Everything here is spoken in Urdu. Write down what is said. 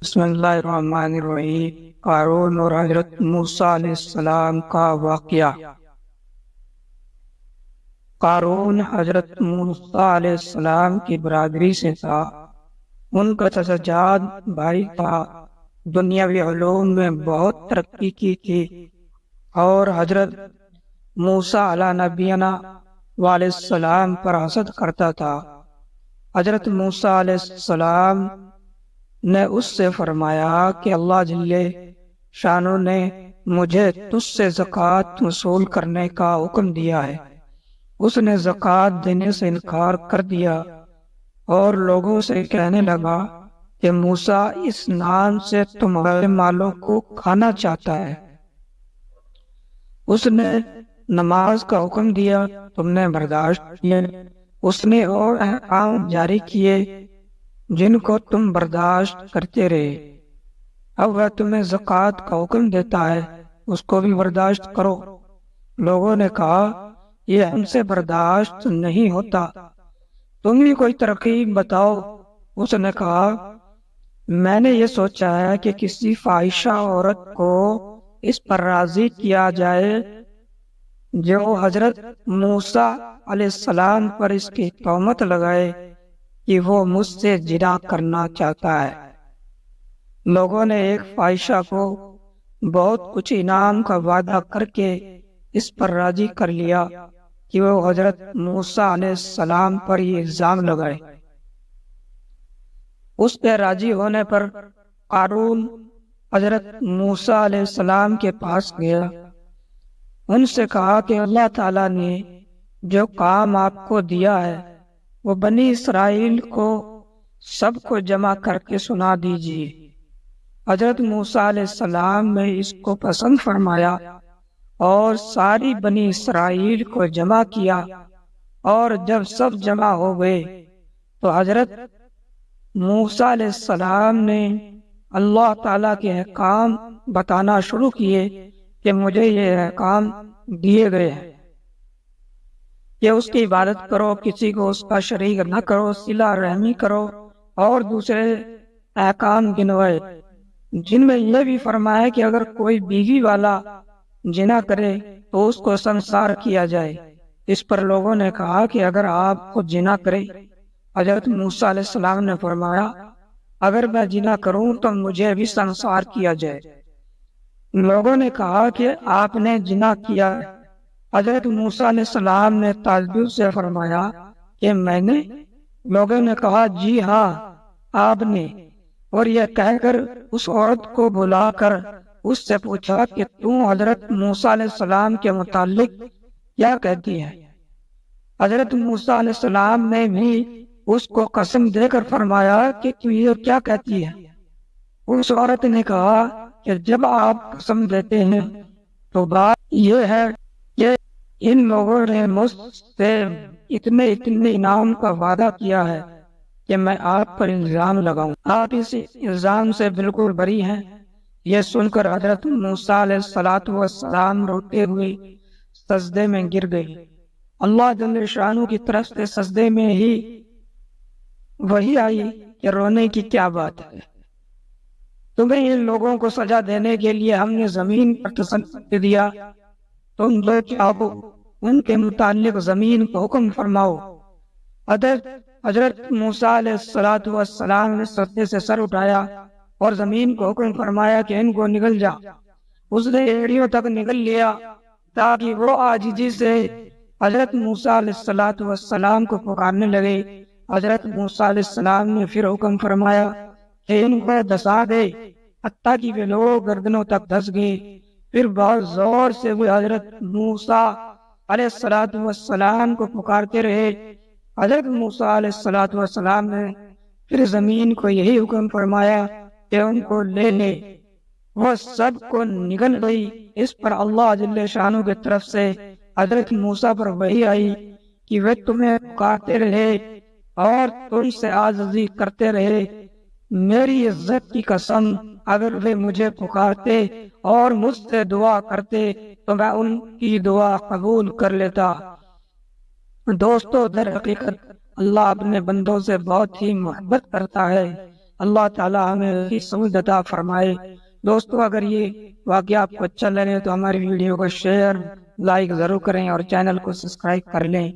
بسم اللہ الرحمن الرحیم۔ قارون اور حضرت موسیٰ علیہ السلام کا واقعہ۔ قارون حضرت موسیٰ علیہ السلام کی برادری سے تھا۔ ان کا چچا جاد بھائی تھا۔ دنیاوی علوم میں بہت ترقی کی تھی اور حضرت موسیٰ علیہ نبینا علیہ السلام پر حسد کرتا تھا۔ حضرت موسیٰ علیہ السلام نے اس سے فرمایا کہ اللہ جل شانہ نے مجھے تجھ سے زکوٰۃ وصول کرنے کا حکم دیا ہے۔ اس نے زکوٰۃ دینے سے انکار کر دیا اور لوگوں سے کہنے لگا کہ موسیٰ اس نام سے تمہارے مالوں کو کھانا چاہتا ہے۔ اس نے نماز کا حکم دیا، تم نے برداشت کیے۔ اس نے اور احکام جاری کیے جن کو تم برداشت کرتے رہے۔ اب وہ تمہیں زکوٰۃ کا حکم دیتا ہے، اس کو بھی برداشت کرو۔ لوگوں نے کہا یہ ہم سے برداشت نہیں ہوتا، تم ہی کوئی ترکیب بتاؤ۔ اس نے کہا میں نے یہ سوچا ہے کہ کسی فاحشہ عورت کو اس پر راضی کیا جائے جو حضرت موسیٰ علیہ السلام پر اس کی تہمت لگائے کہ وہ مجھ سے زنا کرنا چاہتا ہے۔ لوگوں نے ایک فاحشہ کو بہت کچھ انعام کا وعدہ کر کے اس پر راضی کر لیا کہ وہ حضرت موسیٰ علیہ السلام پر یہ الزام لگائے۔ اس کے راضی ہونے پر قارون حضرت موسیٰ علیہ السلام کے پاس گیا۔ ان سے کہا کہ اللہ تعالیٰ نے جو کام آپ کو دیا ہے وہ بنی اسرائیل کو سب کو جمع کر کے سنا دیجیے۔ حضرت موسیٰ علیہ السلام نے اس کو پسند فرمایا اور ساری بنی اسرائیل کو جمع کیا، اور جب سب جمع ہو گئے تو حضرت موسیٰ علیہ السلام نے اللہ تعالیٰ کے احکام بتانا شروع کیے کہ مجھے یہ احکام دیے گئے ہیں کہ اس کی عبادت کرو، کسی کو اس کا شریک نہ کرو، صلہ رحمی کرو، اور دوسرے احکام گنوائے، جن میں یہ بھی فرمایا کہ اگر کوئی بیوی والا زنا کرے تو اس کو سنسار کیا جائے۔ اس پر لوگوں نے کہا کہ اگر آپ خود زنا کرے، حضرت موسیٰ علیہ السلام نے فرمایا اگر میں زنا کروں تو مجھے بھی سنسار کیا جائے۔ لوگوں نے کہا کہ آپ نے زنا کیا ہے۔ حضرت موسیٰ علیہ السلام نے تعجب سے فرمایا کہ میں نے؟ لوگوں نے کہا جی ہاں آپ نے، اور یہ کہہ کر اس عورت کو بلا کر اس سے پوچھا کہ تم حضرت موسیٰ علیہ السلام کے متعلق کیا کہتی ہے؟ حضرت موسیٰ علیہ السلام نے بھی اس کو قسم دے کر فرمایا کہ تو یہ کیا کہتی ہے؟ اس عورت نے کہا کہ جب آپ قسم دیتے ہیں تو بات یہ ہے کہ ان لوگوں نے مجھ سے اتنے انعام کا وعدہ کیا ہے کہ میں آپ پر الزام لگاؤں۔ آپ اس الزام سے بالکل بری ہیں۔ یہ سن کر حضرت موسیٰ علیہ السلام روتے ہوئے سجدے میں گر گئے۔ اللہ جل شانہ کی طرف سے سجدے میں ہی وحی آئی کہ رونے کی کیا بات ہے، تمہیں ان لوگوں کو سزا دینے کے لیے ہم نے زمین پر تسلط دیا، تم جو چاہو ان کے متعلق زمین کو حکم فرماؤ۔ حضرت موسیٰ علیہ السلام نے سجدے سے سر اٹھایا اور زمین کو حکم فرمایا کہ ان کو نگل جا۔ اس نے ایڑیوں تک نگل لیا تاکہ وہ عاجزی سے حضرت موسیٰ علیہ السلام کو پکارنے لگے۔ حضرت موسیٰ علیہ السلام نے پھر حکم فرمایا کہ ان کو دھسا دے، حتیٰ کہ وہ لوگ گردنوں تک دھس گئے۔ پھر بہت زور سے وہ حضرت موسیٰ علیہ السلام کو پکارتے رہے۔ حضرت موسیٰ علیہ السلام نے پھر زمین کو یہی حکم فرمایا کہ ان کو لے لے۔ وہ سب کو نگل گئی۔ اس پر اللہ جل شانہ کی طرف سے حضرت موسیٰ پر وحی آئی کہ وہ تمہیں پکارتے رہے اور تم سے عاجزی کرتے رہے، میری عزت کی قسم اگر وہ مجھے پکارتے اور مجھ سے دعا کرتے تو میں ان کی دعا قبول کر لیتا۔ دوستو، در حقیقت اللہ اپنے بندوں سے بہت ہی محبت کرتا ہے۔ اللہ تعالی ہمیں سمجھ عطا فرمائے۔ دوستو اگر یہ واقعہ آپ کو اچھا لگے تو ہماری ویڈیو کو شیئر لائک ضرور کریں اور چینل کو سبسکرائب کر لیں۔